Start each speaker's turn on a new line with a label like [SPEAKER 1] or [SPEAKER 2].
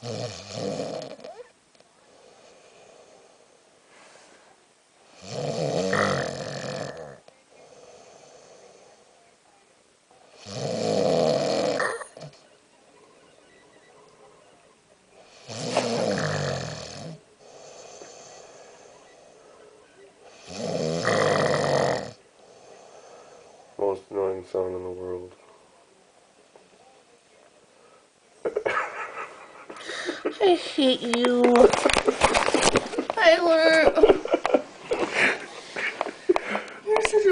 [SPEAKER 1] Most annoying sound in the world.
[SPEAKER 2] I hate you. Tyler.